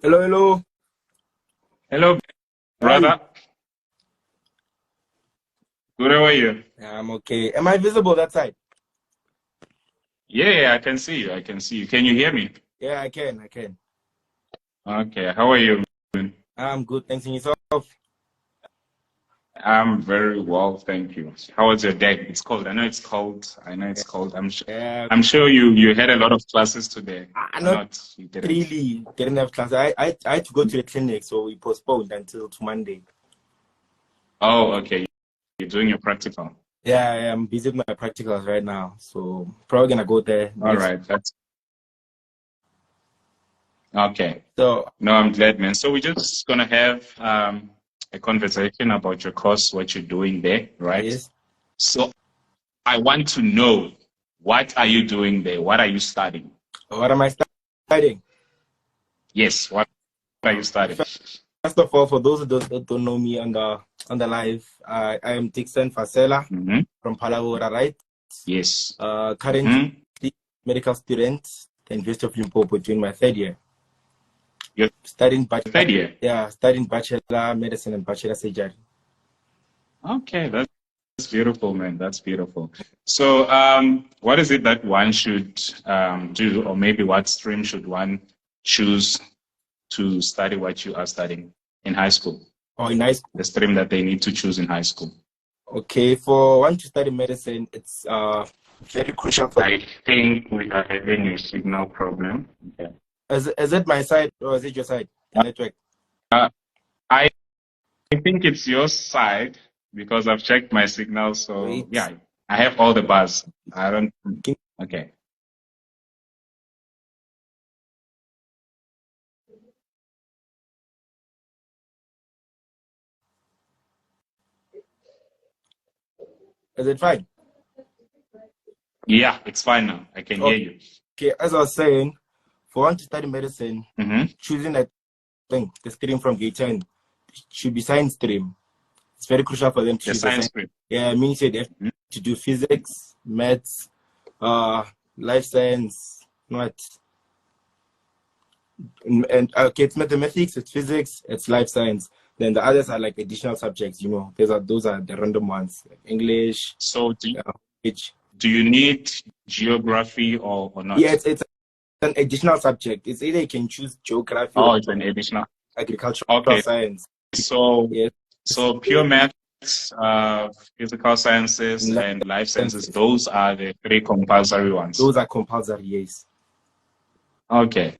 Hello, hello. Hello, How are you? brother. Good, how are you? I'm okay. Am I visible that side? Yeah, I can see you. I can see you. Can you hear me? Yeah, I can. I can. Okay, how are you? I'm good. Thanks. And yourself? I'm very well, thank you. How was your day? It's cold. I know it's cold. I know it's cold. Yeah. I'm sure you had a lot of classes today. Or Not not? You didn't. really. Didn't have class. I had to go to the clinic, so we postponed until to Monday. Oh, okay. You're doing your practical. Yeah, I am busy with my practicals right now, so probably gonna go there All next. right, that's okay. So No, I'm glad, man. So we're just gonna have a conversation about your course, what you're doing there, right? yes. So I want to know, what are you doing there? What are you studying? What am I studying? Yes, what are you studying? First of all, for those that don't know me on the live, I am Dixon Fasela Mm-hmm. from Palawora, right? Yes. Currently Mm-hmm. medical student at the University of Limpopo doing my third year. Your Studying bachelor, third year. yeah, studying bachelor medicine and bachelor surgery. Okay, that's beautiful, man. That's beautiful. So, what is it that one should do, or maybe what stream should one choose to study what you are studying in high school? Or in high school. The stream that they need to choose in high school. Okay, for one to study medicine, it's very crucial for. I think we are having a signal problem. Okay. Is it my side or is it your side? The network. Uh, I think it's your side because I've checked my signal. So Wait. yeah, I have all the bars. I don't. Can- Okay. Is it fine? Yeah, it's fine now. I can hear you. Okay, as I was saying, for one to study medicine, Mm-hmm. choosing that thing, the stream from grade 10 should be science stream. It's very crucial for them to The choose the science science. stream. Yeah, it means they have Mhm. to do physics, maths, uh, life science, what? And okay, it's mathematics, it's physics, it's life science. Then the others are like additional subjects, those are the random ones, like English, So which do you need geography or yeah, not? it's an additional subject. It's either you can choose geography or Oh, it's an additional. agricultural Okay. science. So Yes, so pure maths, physical sciences, and life and life sciences. sciences. Those are the three compulsory ones. Those are compulsory, yes. Okay.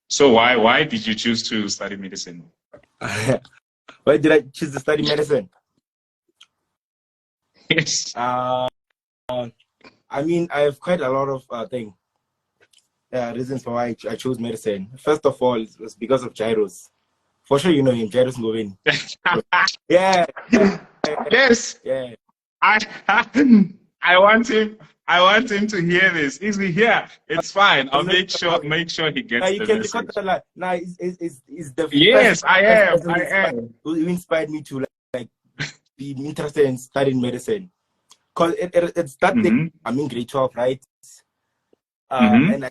So why did you choose to study medicine? Why did I choose to study medicine? Yes. Uh, I mean, I have quite a lot of reasons for why I chose medicine. First of all, it was because of Gyros. For sure, you know him, Gyros Ngoven. Yeah, Yes. yeah. I I want him. I want him to hear this. Is he here? It's fine. I'll make sure he Now gets you the can record message. the line. Now is the first Yes, I am. person I am. who inspired me to like be interested in studying medicine. Cause it's that thing. Mm-hmm. I'm in grade 12, right? Mm-hmm. And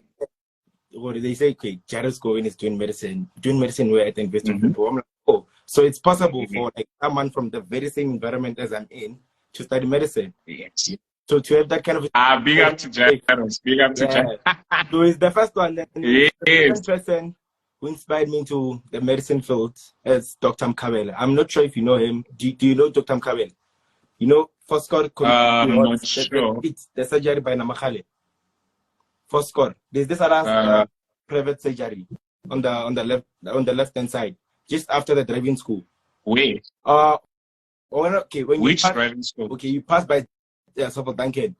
what do they say? Okay, Jared's going is doing medicine where at the University of Mm-hmm. Limpopo. I'm like, oh, so it's possible Mm-hmm. for like someone from the very same environment as I'm in to study medicine. Yes. So to have that kind of Big up to Jairus. Big up to yeah. Jairus. So it's the first one. Then the Yes. second person who inspired me into the medicine field is Dr. Mkabel. I'm not sure if you know him. Do you know Dr. Mkabel? You know, Foscor I'm not sure. the surgery by Namakhale. Foscor. There's this other Uh, private surgery on the left hand side, just after the driving school. wait. Uh, when you Which pass, driving school? okay, you pass by Suffolk Duncan.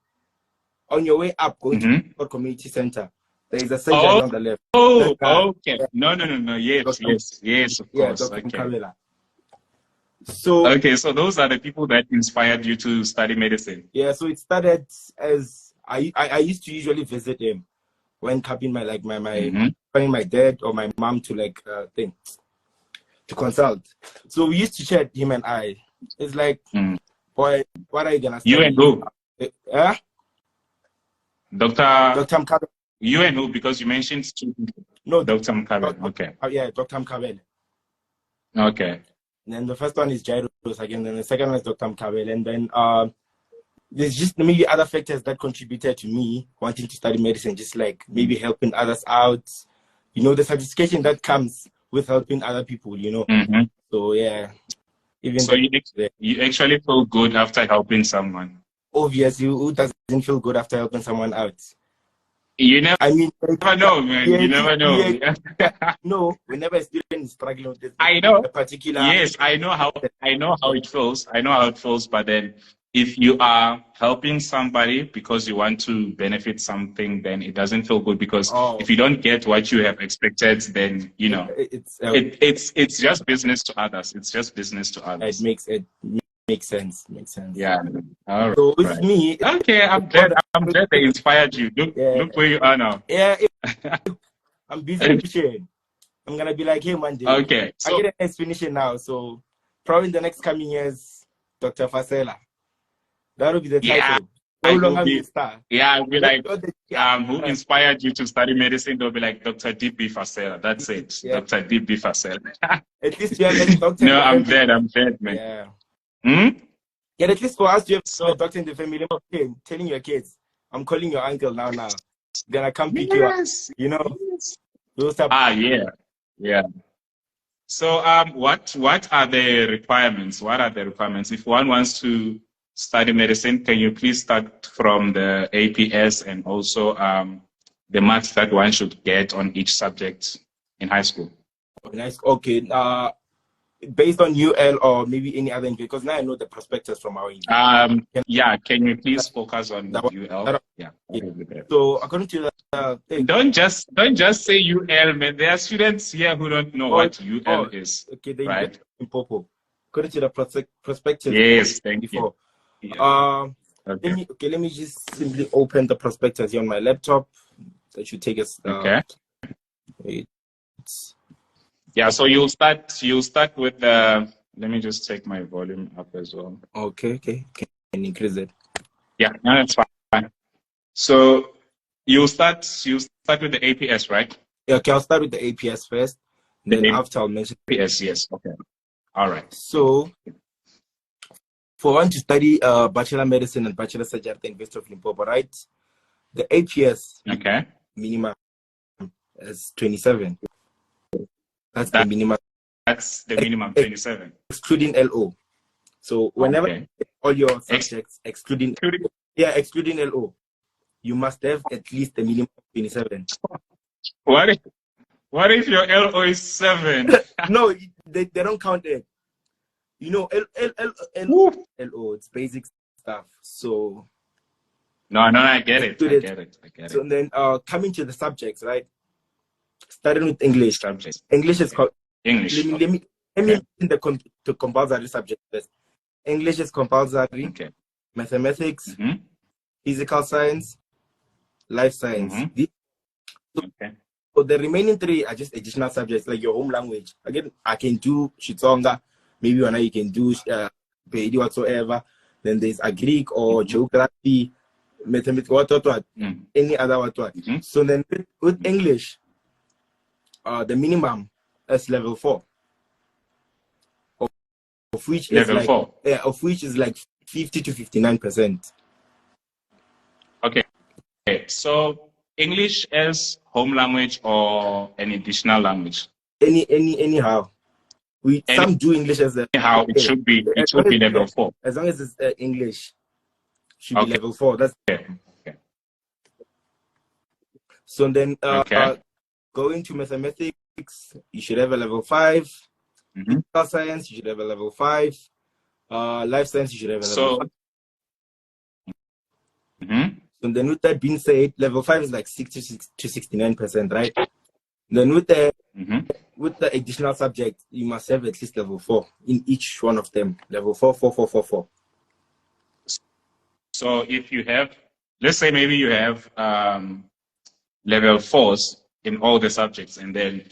On your way up, going to Mm-hmm. the community center, there is a surgery Oh, on the left. oh, That guy, okay. No. Yes, Dr. yes, of Yeah, course. Dr. Okay. Mkabela. So Okay, so those are the people that inspired you to study medicine. yeah, so it started as I used to usually visit him when capping my Mm-hmm. finding my dad or my mom to thing to consult. So we used to chat, him and I. It's like, Mm. boy, what are you gonna You and study? who? Yeah, Doctor, Dr. Mkabela. you and who? Because you mentioned two people. No, Dr. Mkabel. Okay. yeah, Dr. Mkabel. Okay. And then the first one is Jairus again, then the second one is Dr. Mkabel, and then there's just maybe other factors that contributed to me wanting to study medicine, just like maybe helping others out, the satisfaction that comes with helping other people, Mm-hmm. So yeah, even so you actually feel good after helping someone. Obviously, who doesn't feel good after helping someone out? You never, I mean, never know, man. You never know. No, whenever a student is struggling with this, I know. a particular. Yes, I know how it feels. I know how it feels. But then, if you are helping somebody because you want to benefit something, then it doesn't feel good, because if you don't get what you have expected, then it's just business to others. It's just business to others. It makes sense. Yeah. All right. So with me, okay, I'm glad they inspired you. Look where you are now. Yeah, I'm busy pushing. I'm gonna be like him one day. Okay, so I get a nice finishing now, so probably in the next coming years, Dr. Fasela. That will be the title. I'll be like, who inspired you to study medicine? They'll be like, Dr. D.B. Fasela. That's it. Yeah. Dr. D.B. Fasela. At least you have a doctor. No, I'm dead, man. Yeah. Hmm? Yeah, at least for us, you have a doctor in the family. Okay, telling your kids, I'm calling your uncle now. Gonna come pick you up. Those are yeah. So, what are the requirements? What are the requirements if one wants to study medicine? Can you please start from the APS and also the marks that one should get on each subject in high school? Nice. Okay. Based on UL or maybe any other, because now I know the prospectus from our can you please focus on UL? So according to the thing, don't just say UL, man. There are students here who don't know what UL is. Okay, they right? Limpopo. According to the prospectus. Yes, thank you. Yeah. Let me just simply open the prospectus here on my laptop. That should take us. Okay. Yeah, so you'll start with the. Let me just take my volume up as well. Okay. Can increase it. Yeah, no, that's fine. So you'll start with the APS, right? Yeah, okay, I'll start with the APS first. Then after I'll mention APS, yes. Okay. All right. So for one to study Bachelor Medicine and Bachelor Surgery at the University of Limpopo, right? The APS minimum is 27. That's the minimum. That's the minimum, 27. Excluding LO. So whenever all your subjects, excluding LO, you must have at least a minimum of 27. What if your LO is 7? No, they don't count it. LO, it's basic stuff. So no, I get it. I get it. So then coming to the subjects, right? Starting with English. Subjects. English is called English. Let me in the compulsory subject first. English is compulsory. Okay. Mathematics, physical science, life science. So the remaining 3 are just additional subjects, like your home language. Again, I can do Xitsonga. Maybe you can do Pedi whatsoever. Then there's a Greek or geography, mathematics, what, any other what. So then with English, the minimum is level 4, of which level is 4. Of which is like 50 to 59%. Okay. So English as home language or an additional language? Anyhow. Some do English as anyhow. It should be level 4. As long as it's English, should be level 4. That's okay. So then going to mathematics, you should have a level 5. Physical science, you should have a level 5. Life science, you should have a level 5. So then with that being said, level 5 is like 60 to 69%, right? Then with the additional subject, you must have at least level 4 in each one of them. Level 4, 4, 4, 4, 4. So if you have, let's say maybe you have level 4s in all the subjects, and then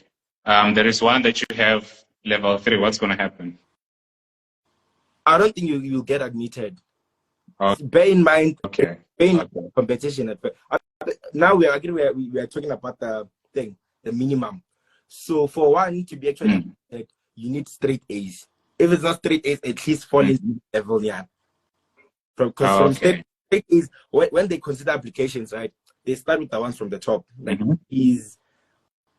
there is one that you have level 3, what's going to happen? I don't think you'll get admitted. Bear in mind, competition. Now we are talking about the thing. the minimum. So for one to be actually you need straight A's. If it's not straight A's, at least fall into level, yeah. Because from straight A's, when they consider applications, right, they start with the ones from the top, like E's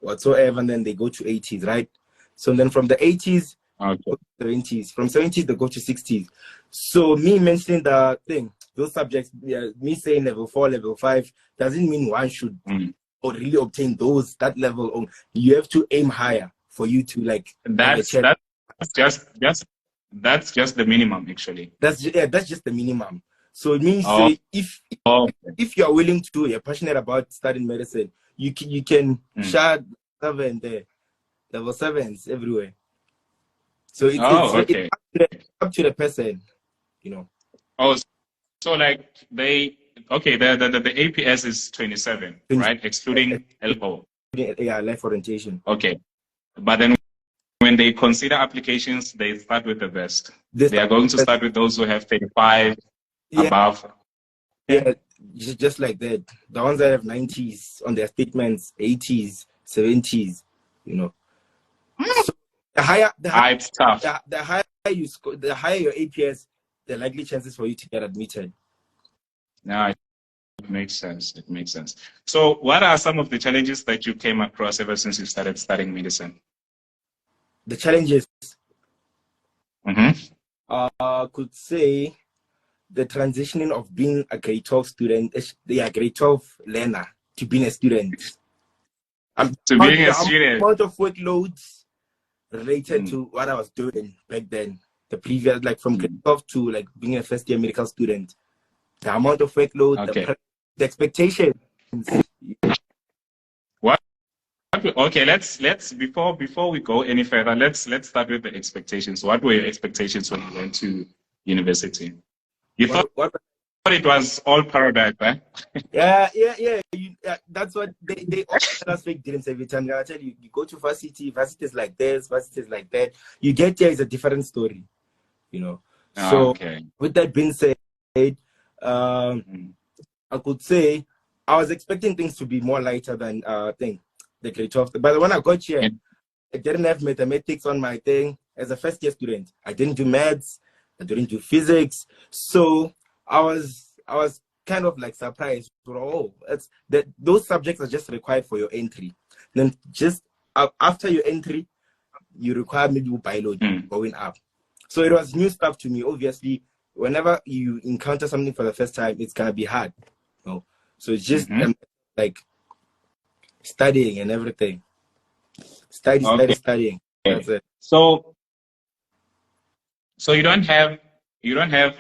whatsoever, and then they go to 80s, right? So then from the 80s, go to 70s. From 70s, they go to 60s. So me mentioning the thing, those subjects, me saying level 4, level 5, doesn't mean one should or really obtain that level. You have to aim higher for you to like. That's just the minimum, actually. That's just the minimum. So it means if you are willing to, you're passionate about studying medicine, you can share 7 there, level 7s everywhere. So it's up to the person, you know. Oh, so like the APS is 27, right? Excluding LO. Yeah, life orientation. Okay. But then when they consider applications, they start with the best. They are going to start with those who have 35 above. Yeah, just like that. The ones that have 90s on their statements, 80s, 70s, you know. So the higher you score, the higher your APS, the likely chances for you to get admitted. No, it makes sense. It makes sense. So what are some of the challenges that you came across ever since you started studying medicine? The challenges? I could say the transitioning of being a grade 12 student, grade 12 learner, to being a student. Being a student. Amount of workloads related to what I was doing back then. The previous, like from grade 12 to like being a first year medical student. The amount of workload, the expectations. What? Okay, let's before we go any further, let's start with the expectations. What were your expectations when you went to university? You thought it was all paradise, right? Yeah. That's what they all tell us fake dreams every time. I tell you, you go to varsity is like this, varsity is like that. You get there, it's a different story, you know. So with that being said, I could say I was expecting things to be more lighter than the grade 12. But when I got here, I didn't have mathematics on my thing. As a first year student, I didn't do maths, I didn't do physics. So I was kind of like surprised. Those subjects are just required for your entry. Then just after your entry, you require maybe biology going up. So it was new stuff to me. Obviously, whenever you encounter something for the first time, it's gonna be hard. You know? So it's just like studying and everything. Studying. That's it. So you don't have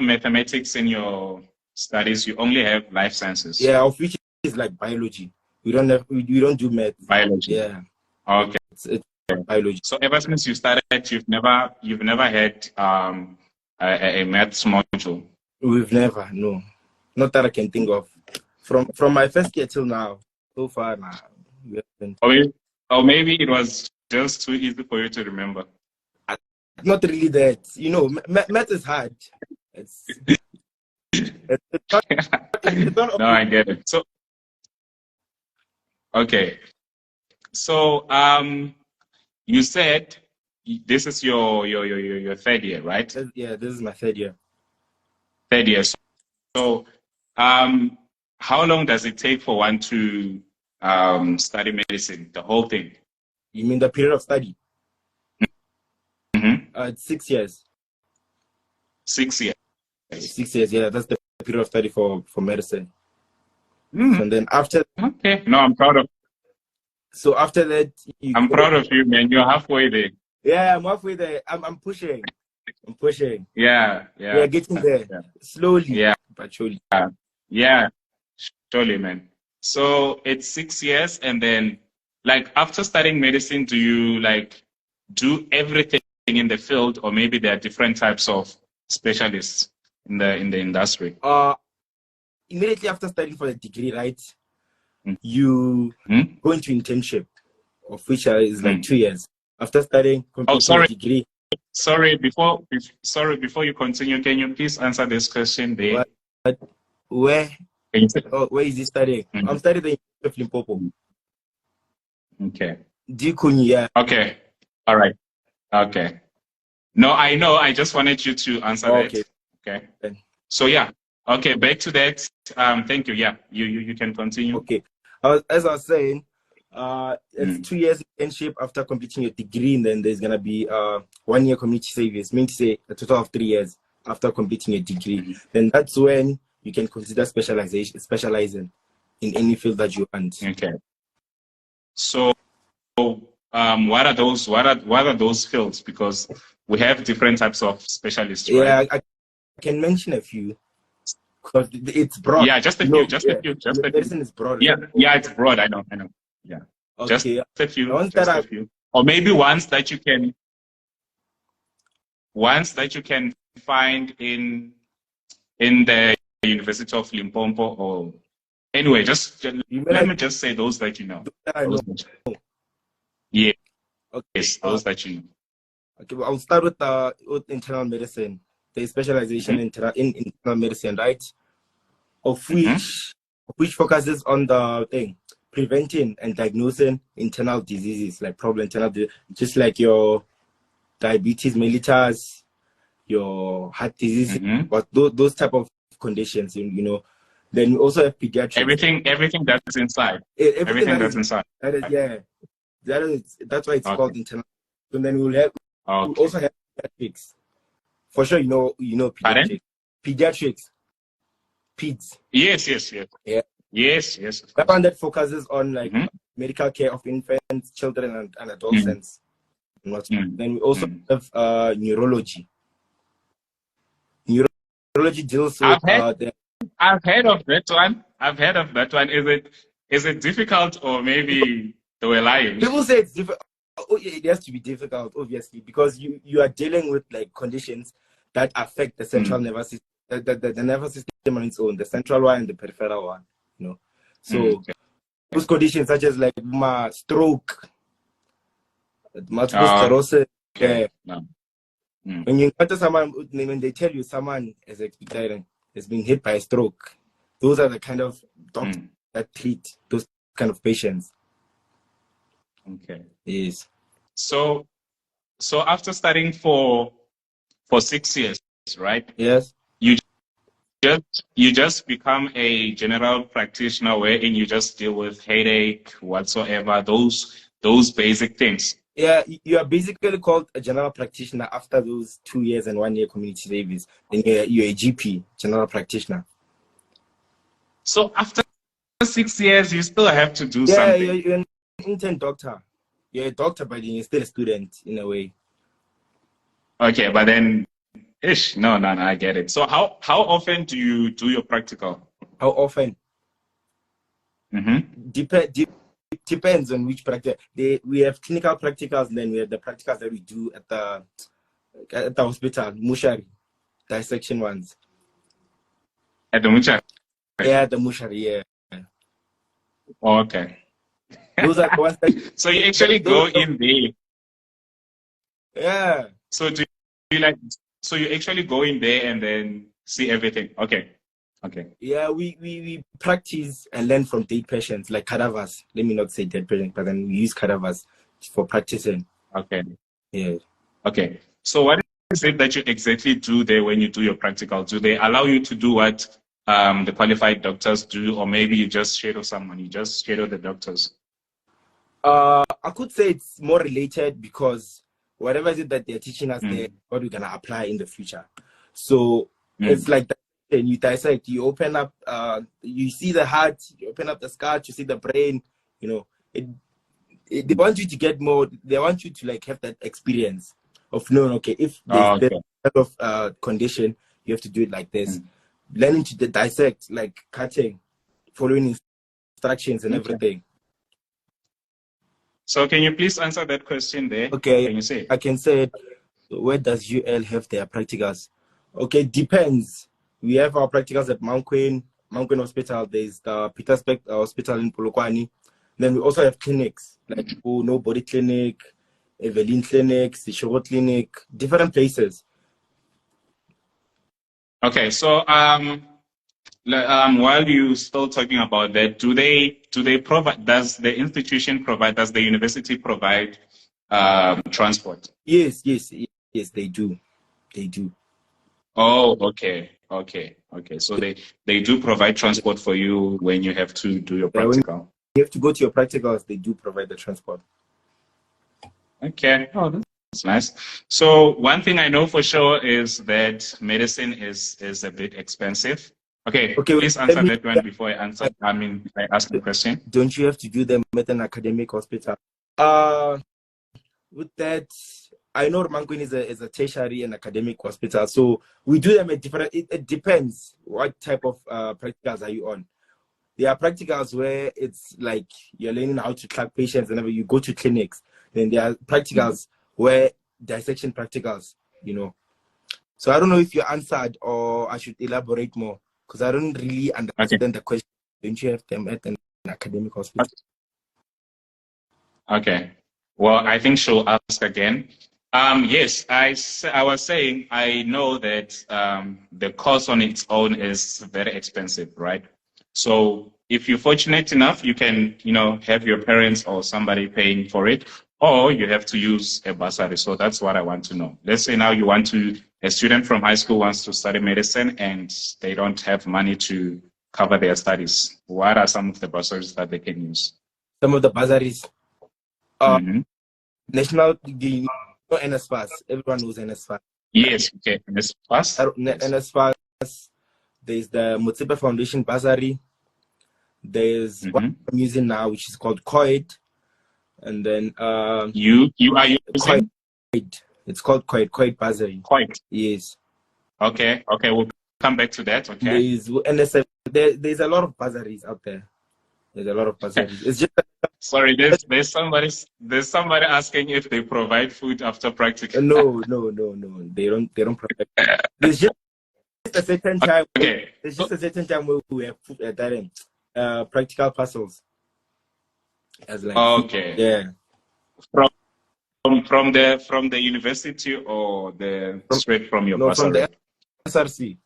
mathematics in your studies. You only have life sciences. Yeah, of which is like biology. We don't do math. Biology. Yeah. Okay. It's biology. So ever since you started, you've never had a maths module. We've never, no, not that I can think of. From my first year till now, so far now, we haven't. Or maybe it was just too easy for you to remember. Not really that. You know, math is hard. It's not no, I get it. So, okay. So, you said this is your third year, right? Yeah, this is my third year. Third year. So, how long does it take for one to study medicine, the whole thing? You mean the period of study? It's 6 years. 6 years. 6 years, yeah. That's the period of study for medicine. And then after... Okay. No, I'm proud of... So after that... I'm proud of you, man. You're halfway there. Yeah, I'm halfway there. I'm pushing. I'm pushing. Yeah. We're getting there. Yeah. Slowly, but surely. Yeah, surely, man. So it's 6 years, and then, like, after studying medicine, do you, like, do everything in the field, or maybe there are different types of specialists in the industry? Immediately after studying for the degree, right, you go into internship, of which is like 2 years. After studying, the degree. Sorry, before you continue, can you please answer this question there? Where is he studying? I'm studying at the University of Limpopo. Okay. Dikuni, yeah. Okay. All right. Okay. No, I know. I just wanted you to answer Okay. that. Okay. So yeah. Okay. Back to that. Thank you. Yeah. You can continue. Okay. As I was saying, it's 2 years internship after completing your degree, and then there's gonna be 1 year community service. Mean to say a total of 3 years after completing your degree. Then that's when you can consider specializing in any field that you want. Okay. So what are those fields? Because we have different types of specialists, right? Yeah, I can mention a few because it's broad. Yeah, just a few. Just a few. Medicine is broad. Yeah, yeah, it's broad. I know. Yeah. Okay. Just a few. Or maybe ones that you can find in the University of Limpopo, or anyway, let me just say those that you know. Yeah. Okay. Yes, those that you know. Okay, well, I'll start with internal medicine. The specialization in internal medicine, right? Of which focuses on the thing, preventing and diagnosing internal diseases, like just like your diabetes mellitus, your heart disease, but those type of conditions, you know. Then we also have pediatrics. Everything that's inside. Everything that's inside. That's why it's called internal. And then we'll also have pediatrics. For sure, you know pediatrics. Pardon? Pediatrics. Peds. Yes. Yeah. Yes. That one that focuses on like medical care of infants, children, and adolescents. Then we also have neurology. Neurology deals with I've heard of that one. Is it difficult, or maybe they were lying? People say it's difficult. Oh, yeah, it has to be difficult, obviously, because you are dealing with like conditions that affect the central nervous system, the nervous system on its own, the central one and the peripheral one. You know, so those conditions such as like stroke, multiple sclerosis. When you encounter someone, when they tell you someone has been hit by a stroke, those are the kind of doctors that treat those kind of patients. Okay. Yes. So after studying for 6 years, right? Yes. You just become a general practitioner, wherein you just deal with headache, whatsoever, those basic things. Yeah, you are basically called a general practitioner after those 2 years and 1 year community service. Then you're a GP, general practitioner. So after 6 years, you still have to do something. Yeah, you're an intern doctor. You're a doctor, but you're still a student in a way. Okay, but then, no, I get it. So how often do you do your practical? How often? Depends on which practice. We have clinical practicals, and then we have the practicals that we do at the hospital, Mushari, dissection ones. At the Mushari? Yeah, the Mushari, yeah. Oh, okay. Those are the ones that, so you actually go in there. Yeah. So so you actually go in there and then see everything. Okay. Yeah, we practice and learn from dead patients, like cadavers. Let me not say dead patients, but then we use cadavers for practicing. Okay. Yeah. Okay. So what is it that you exactly do there when you do your practical? Do they allow you to do what the qualified doctors do, or maybe you just shadow someone? You just shadow the doctors? I could say it's more related, because whatever is it that they're teaching us there, what we're gonna apply in the future. So it's like that. And you dissect, you open up, you see the heart, you open up the skull, you see the brain. You know, they want you to get more. They want you to like have that experience of knowing, okay, if there's that type of condition, you have to do it like this. Learning to dissect, like cutting, following instructions and everything. So can you please answer that question there? Okay. Can you say? I can say it. Where does UL have their practicals? Okay, depends. We have our practicals at Mount Queen Hospital. There's the Petersburg Hospital in Polokwane. Then we also have clinics, like No Body Clinic, Evelyn Clinic, Sishoro Clinic, different places. Okay, so while you still talking about that, do they provide? Does the institution provide? Does the university provide transport? Yes, they do. They do. Oh, okay. So they do provide transport for you when you have to do your When practical. you have to go to your practicals, they do provide the transport. Okay. Oh, that's nice. So one thing I know for sure is that medicine is a bit expensive. Okay, Okay, please answer that one before I answer. I ask the question. Don't you have to do them at an academic hospital? With that, I know Mankwin is a tertiary and academic hospital, so we do them at different. It depends what type of practicals are you on. There are practicals where it's like you're learning how to track patients whenever you go to clinics. Then there are practicals where dissection practicals, So I don't know if you answered or I should elaborate more because I don't really understand the question. Don't you have them at an academic hospital? Okay. Well, I think she'll ask again. Yes, I was saying I know that the course on its own is very expensive, right? So if you're fortunate enough, you can, have your parents or somebody paying for it, or you have to use a bursary. So that's what I want to know. Let's say now a student from high school wants to study medicine and they don't have money to cover their studies. What are some of the bursaries that they can use? Some of the bursaries. National, NSFAS. Everyone knows NSFAS. Yes, okay. NSFAS. There's the Motsepe Foundation bursary. There's what I'm using now, which is called COID. And then you are using COID. It's called COID bursary. COID. Yes. Okay. We'll come back to that. Okay. There's NSF. There's a lot of bursaries out there. There's a lot of bursaries. It's just sorry. There's somebody asking if they provide food after practical. No. They don't provide. There's just a certain time. Okay. There's just a certain time where we have food at that end. Practical parcels. As like okay. Yeah. From the university or straight from your bursary? From the SRC.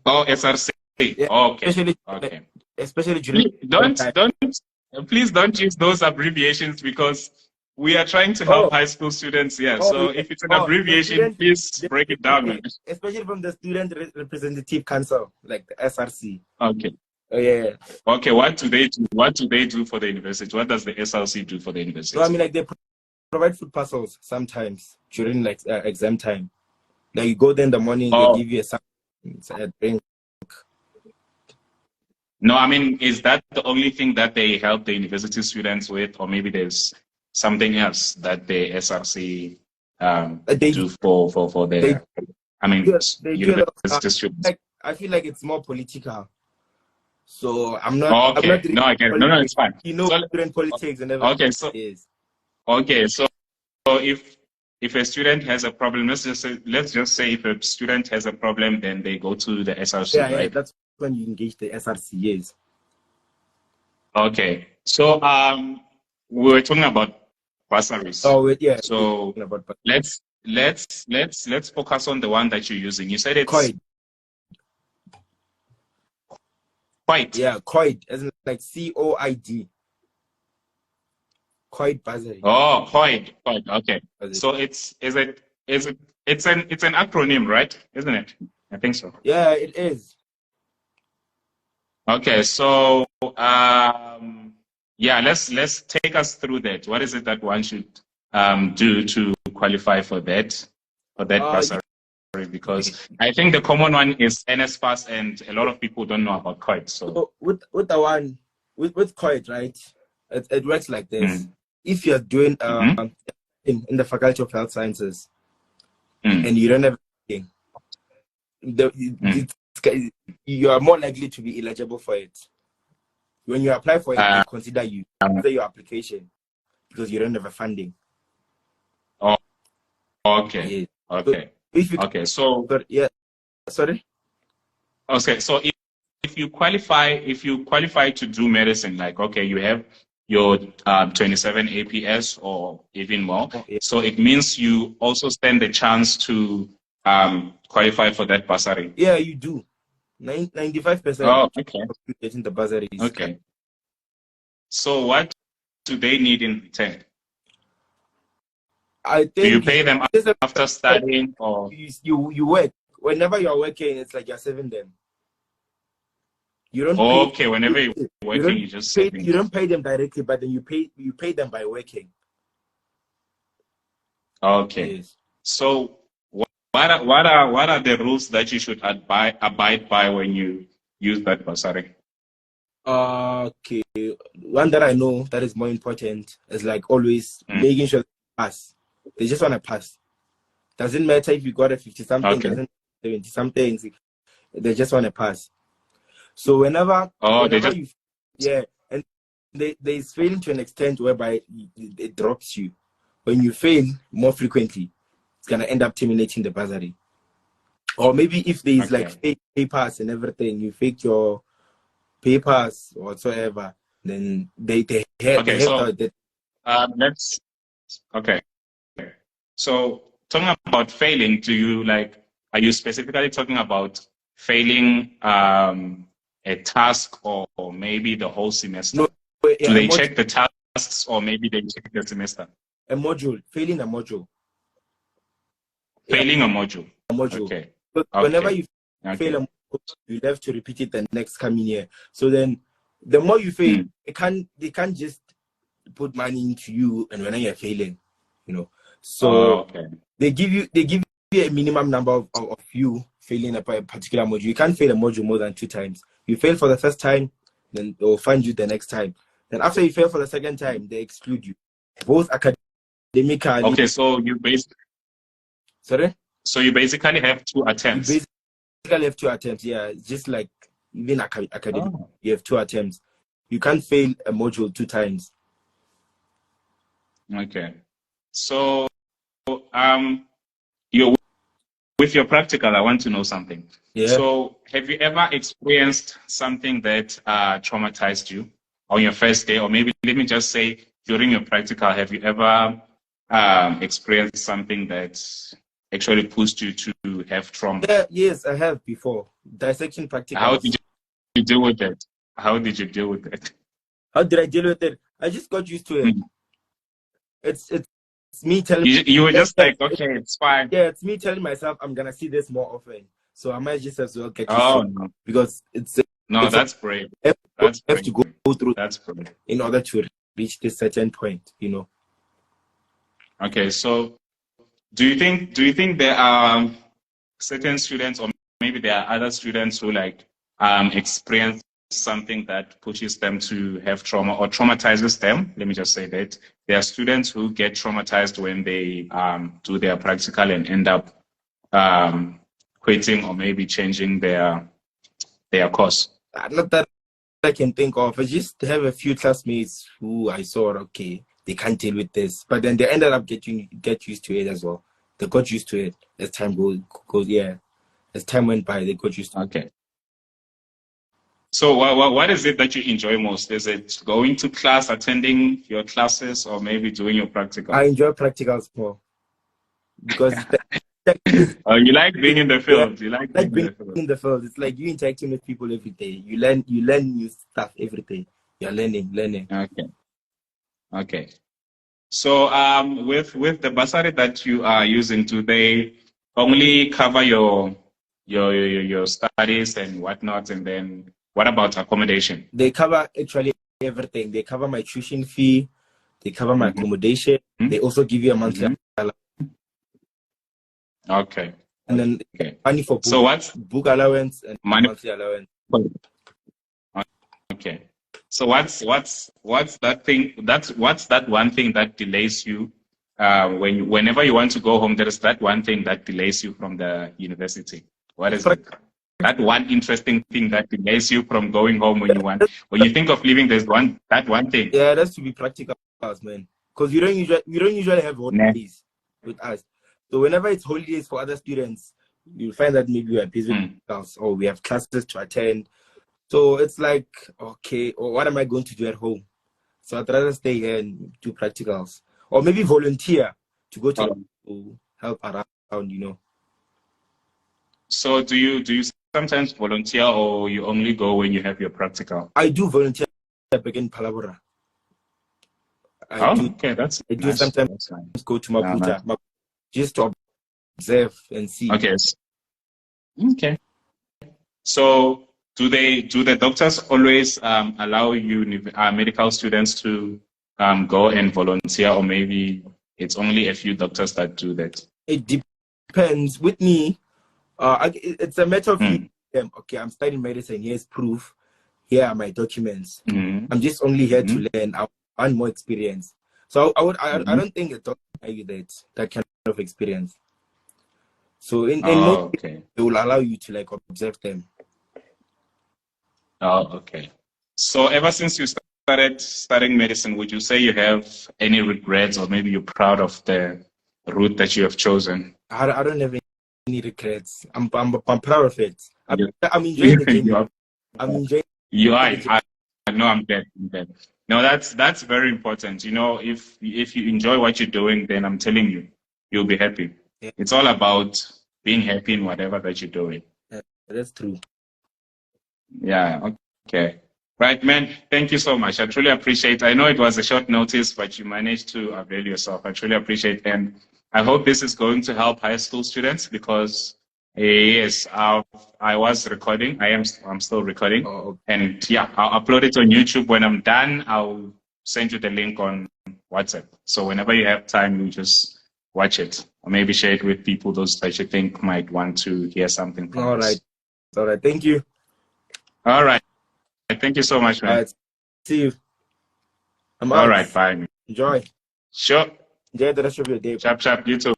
Oh, SRC. Yeah. Okay. Especially during please don't use those abbreviations because we are trying to help high school students here. So if it's an abbreviation, please break it down. Especially from the Student Representative Council, like the SRC. Okay. Yeah. Okay, what do they do? What do they do for the university? What does the SRC do for the university? So they provide food parcels sometimes during exam time. Like you go there in the morning, they give you a drink. No, is that the only thing that they help the university students with, or maybe there's something else that the SRC do for their university students? I feel like it's more political. So I'm not. Okay. I'm not no, I get it. No, it's fine. Student politics and everything. Okay, so if a student has a problem, let's just say if a student has a problem, then they go to the SRC, right? Yeah, that's when you engage the SRC. Yes. Okay, so we were talking about bursaries. Yeah. So let's focus on the one that you're using. You said it's COID. COID. Yeah, COID, as in like COID. COID bursary. Oh, COID. Okay. So it's an acronym, right? Isn't it? I think so. Yeah, it is. Okay, so let's take us through that. What is it that one should do to qualify for that bursary? Because I think the common one is NSFAS, and a lot of people don't know about COID. So with the one with COID, right? It works like this. If you're doing in the Faculty of Health Sciences and you don't have you are more likely to be eligible for it. When you apply for it, they consider your application because you don't have a funding. Oh, okay. Yeah. Okay. So sorry. Okay, so if you qualify to do medicine, like you have your 27 APS or even more, so it means you also stand the chance to qualify for that bursary. Yeah, you do. 95% Oh, okay. of you getting the bursaries. Okay. So what do they need in return? I Do you think pay them just after studying, or? you work. Whenever you're working, it's like you're saving them. You don't pay. Okay, whenever you're working, you just saving. You don't pay them directly, but then you pay them by working. Okay. Yes. So what are the rules that you should abide by when you use that bursary? Okay. One that I know that is more important is like always making sure they pass. They just want to pass. Doesn't matter if you got a 50 something, Okay. doesn't 70 something. They just want to pass. So whenever you, and there's failing to an extent whereby it drops you. When you fail more frequently, it's gonna end up terminating the bursary. Or maybe if there's like fake papers and everything, you fake your papers or whatsoever, then they have that. Let's So talking about failing, are you specifically talking about failing a task or maybe the whole semester? No, do they check the tasks or maybe they check the semester? A module, failing a module. Failing a module. Okay. So whenever you fail a module, you have to repeat it the next coming year. So then the more you fail, they can't just put money into you and when you're failing, you know. So they give you a minimum number of you failing a particular module. You can't fail a module more than 2 times. You fail for the first time, then they'll find you the next time. Then after you fail for the second time, they exclude you. Both academically. Okay, so you basically have 2 attempts. You basically have 2 attempts, yeah. Just like even academic, you have 2 attempts. You can't fail a module 2 times. Okay. So with your practical, I want to know something. Yeah. So have you ever experienced something that traumatized you on your first day? Or maybe let me just say during your practical, have you ever experienced something that actually pushed you to have trauma? Yeah, yes, I have before. Dissection practical. How did you deal with it? How did you deal with it? How did I deal with it? I just got used to it. It's me telling you were just like, okay, it's fine. Yeah, it's me telling myself I'm gonna see this more often. So I might just as well get used to it. Because that's brave. I have to go through that's brave in order to reach this certain point, you know. Okay, so do you think there are certain students or maybe there are other students who experience something that pushes them to have trauma or traumatizes them? Let me just say that there are students who get traumatized when they do their practical and end up quitting or maybe changing their course. Not that I can think of. I just have a few classmates who I saw, okay, they can't deal with this, but then they ended up get used to it as well. They got used to it as time goes. Yeah, as time went by, they got used to it. Okay. So what is it that you enjoy most? Is it going to class, attending your classes, or maybe doing your practicals? I enjoy practicals more because you like being in the field. Yeah, you like being in the field. It's like you interacting with people every day. You learn new stuff every day. You're learning. Okay. So with the bursary that you are using, do they only cover your studies and whatnot, and then what about accommodation? They cover actually everything. They cover my tuition fee. They cover my accommodation. They also give you a monthly allowance. Okay. And then money for book allowance and monthly allowance. Okay. So what's that thing? What's that one thing that delays you? Whenever you want to go home, there is that one thing that delays you from the university. What is it? That one interesting thing that delays you from going home when you think of leaving. There's that one thing. Yeah, that's to be practical, man. Because we don't usually have holidays with us. So whenever it's holidays for other students, you'll find that maybe we are busy with us or we have classes to attend. So it's like, okay, or what am I going to do at home? So I'd rather stay here and do practicals, or maybe volunteer to go to help around, you know. So do you sometimes volunteer, or you only go when you have your practical? I do volunteer back in Palabora. Okay, that's I do nice. sometimes That's nice. go to Maputa just to observe and see. Okay. Okay. So do the doctors always allow medical students to go and volunteer, or maybe it's only a few doctors that do that? It depends. With me, it's a matter of okay, I'm studying medicine. Here's proof. Here are my documents. I'm just only here to learn. I want more experience. So I don't think a doctor will give you that kind of experience. So in most cases, they will allow you to like observe them. Oh, okay. So ever since you started studying medicine, would you say you have any regrets, or maybe you're proud of the route that you have chosen? I don't have any regrets. I'm proud of it. I'm enjoying the game. I'm enjoying. You are. I know. I'm glad. No, that's very important. You know, if you enjoy what you're doing, then I'm telling you, you'll be happy. Yeah. It's all about being happy in whatever that you're doing. Yeah, that's true. Yeah. Okay. Right, man. Thank you so much. I truly appreciate. I know it was a short notice, but you managed to avail yourself. I truly appreciate, and I hope this is going to help high school students, because yes, I was recording. I'm still recording, and yeah, I'll upload it on YouTube. When I'm done, I'll send you the link on WhatsApp. So whenever you have time, you just watch it, or maybe share it with people, those that you think might want to hear something from us. All right. Thank you. All right. Thank you so much, man. All right. See you. All right. Bye. Enjoy. Sure. Enjoy the rest of your day. Chap. You too.